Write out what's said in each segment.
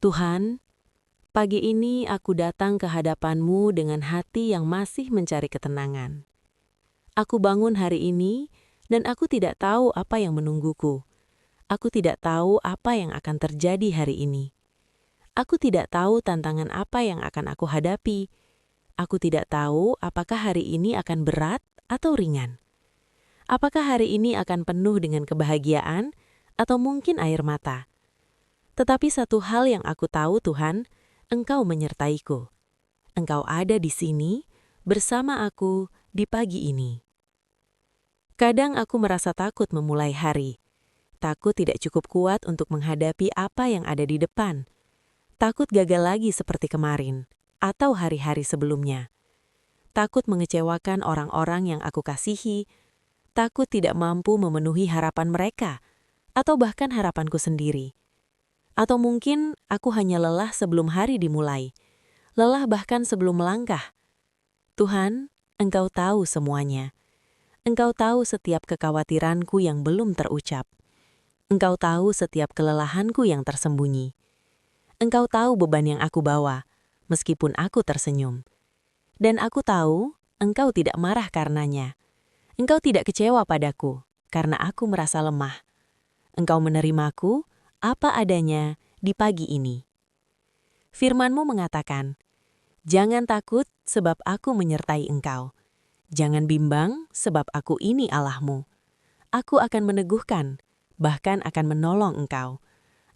Tuhan, pagi ini aku datang ke hadapan-Mu dengan hati yang masih mencari ketenangan. Aku bangun hari ini dan aku tidak tahu apa yang menungguku. Aku tidak tahu apa yang akan terjadi hari ini. Aku tidak tahu tantangan apa yang akan aku hadapi. Aku tidak tahu apakah hari ini akan berat atau ringan. Apakah hari ini akan penuh dengan kebahagiaan atau mungkin air mata. Tetapi satu hal yang aku tahu, Tuhan, Engkau menyertaiku. Engkau ada di sini bersama aku di pagi ini. Kadang aku merasa takut memulai hari. Takut tidak cukup kuat untuk menghadapi apa yang ada di depan. Takut gagal lagi seperti kemarin atau hari-hari sebelumnya. Takut mengecewakan orang-orang yang aku kasihi. Takut tidak mampu memenuhi harapan mereka atau bahkan harapanku sendiri. Atau mungkin aku hanya lelah sebelum hari dimulai, lelah bahkan sebelum melangkah. Tuhan, Engkau tahu semuanya. Engkau tahu setiap kekhawatiranku yang belum terucap. Engkau tahu setiap kelelahanku yang tersembunyi. Engkau tahu beban yang aku bawa, meskipun aku tersenyum. Dan aku tahu Engkau tidak marah karenanya. Engkau tidak kecewa padaku, karena aku merasa lemah. Engkau menerimaku apa adanya di pagi ini. Firman-Mu mengatakan, "Jangan takut sebab aku menyertai engkau. Jangan bimbang sebab aku ini Allah-Mu. Aku akan meneguhkan, bahkan akan menolong engkau.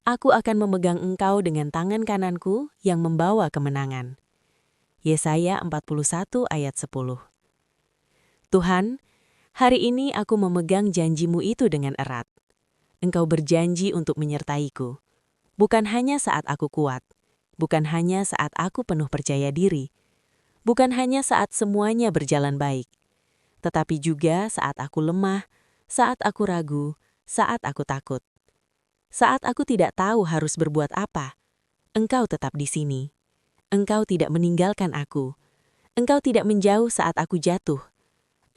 Aku akan memegang engkau dengan tangan kananku yang membawa kemenangan." Yesaya 41 ayat 10. Tuhan, hari ini aku memegang janji-Mu itu dengan erat. Engkau berjanji untuk menyertaiku. Bukan hanya saat aku kuat, bukan hanya saat aku penuh percaya diri, bukan hanya saat semuanya berjalan baik, tetapi juga saat aku lemah, saat aku ragu, saat aku takut. Saat aku tidak tahu harus berbuat apa, Engkau tetap di sini. Engkau tidak meninggalkan aku. Engkau tidak menjauh saat aku jatuh.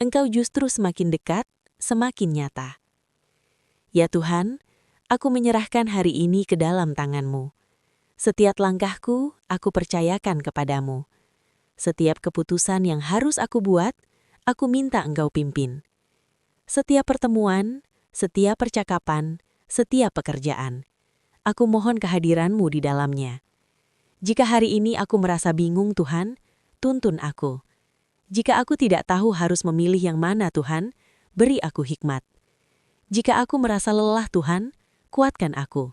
Engkau justru semakin dekat, semakin nyata. Ya Tuhan, aku menyerahkan hari ini ke dalam tangan-Mu. Setiap langkahku, aku percayakan kepadamu. Setiap keputusan yang harus aku buat, aku minta Engkau pimpin. Setiap pertemuan, setiap percakapan, setiap pekerjaan, aku mohon kehadiran-Mu di dalamnya. Jika hari ini aku merasa bingung, Tuhan, tuntun aku. Jika aku tidak tahu harus memilih yang mana, Tuhan, beri aku hikmat. Jika aku merasa lelah, Tuhan, kuatkan aku.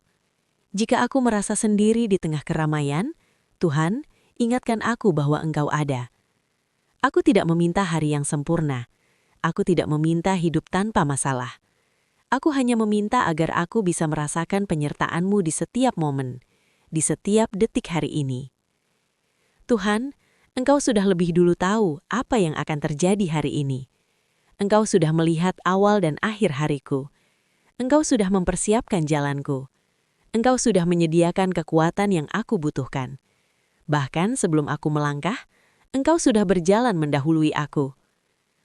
Jika aku merasa sendiri di tengah keramaian, Tuhan, ingatkan aku bahwa Engkau ada. Aku tidak meminta hari yang sempurna. Aku tidak meminta hidup tanpa masalah. Aku hanya meminta agar aku bisa merasakan penyertaan-Mu di setiap momen, di setiap detik hari ini. Tuhan, Engkau sudah lebih dulu tahu apa yang akan terjadi hari ini. Engkau sudah melihat awal dan akhir hariku. Engkau sudah mempersiapkan jalanku. Engkau sudah menyediakan kekuatan yang aku butuhkan. Bahkan sebelum aku melangkah, Engkau sudah berjalan mendahului aku.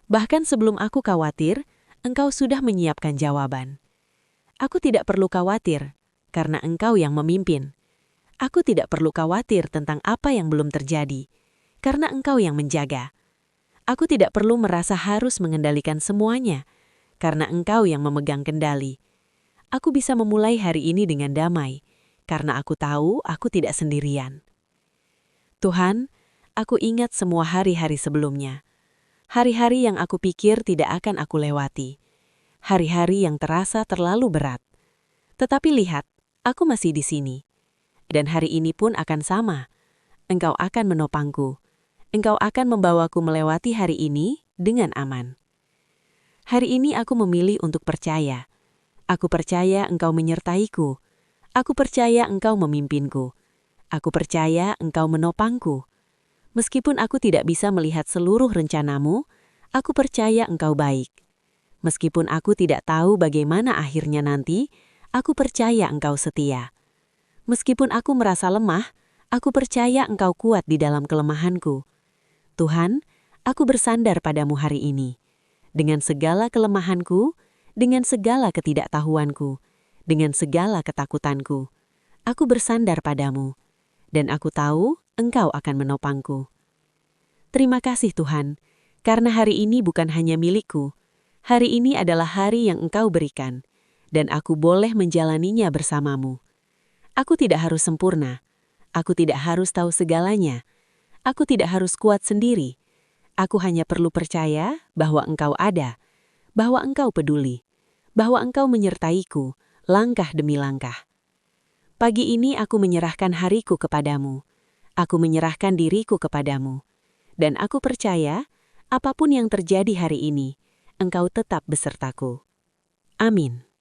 Bahkan sebelum aku khawatir, Engkau sudah menyiapkan jawaban. Aku tidak perlu khawatir, karena Engkau yang memimpin. Aku tidak perlu khawatir tentang apa yang belum terjadi, karena Engkau yang menjaga. Aku tidak perlu merasa harus mengendalikan semuanya, karena Engkau yang memegang kendali. Aku bisa memulai hari ini dengan damai, karena aku tahu aku tidak sendirian. Tuhan, aku ingat semua hari-hari sebelumnya. Hari-hari yang aku pikir tidak akan aku lewati. Hari-hari yang terasa terlalu berat. Tetapi lihat, aku masih di sini. Dan hari ini pun akan sama. Engkau akan menopangku. Engkau akan membawaku melewati hari ini dengan aman. Hari ini aku memilih untuk percaya. Aku percaya Engkau menyertaiku. Aku percaya Engkau memimpinku. Aku percaya Engkau menopangku. Meskipun aku tidak bisa melihat seluruh rencanamu, aku percaya Engkau baik. Meskipun aku tidak tahu bagaimana akhirnya nanti, aku percaya Engkau setia. Meskipun aku merasa lemah, aku percaya Engkau kuat di dalam kelemahanku. Tuhan, aku bersandar padamu hari ini. Dengan segala kelemahanku, dengan segala ketidaktahuanku, dengan segala ketakutanku, aku bersandar padamu. dan aku tahu Engkau akan menopangku. Terima kasih Tuhan, karena hari ini bukan hanya milikku. Hari ini adalah hari yang Engkau berikan, dan aku boleh menjalaninya bersamamu. Aku tidak harus sempurna. Aku tidak harus tahu segalanya. Aku tidak harus kuat sendiri. Aku hanya perlu percaya bahwa Engkau ada, bahwa Engkau peduli, bahwa Engkau menyertaiku langkah demi langkah. Pagi ini aku menyerahkan hariku kepadamu. Aku menyerahkan diriku kepadamu. Dan aku percaya, apapun yang terjadi hari ini, Engkau tetap besertaku. Amin.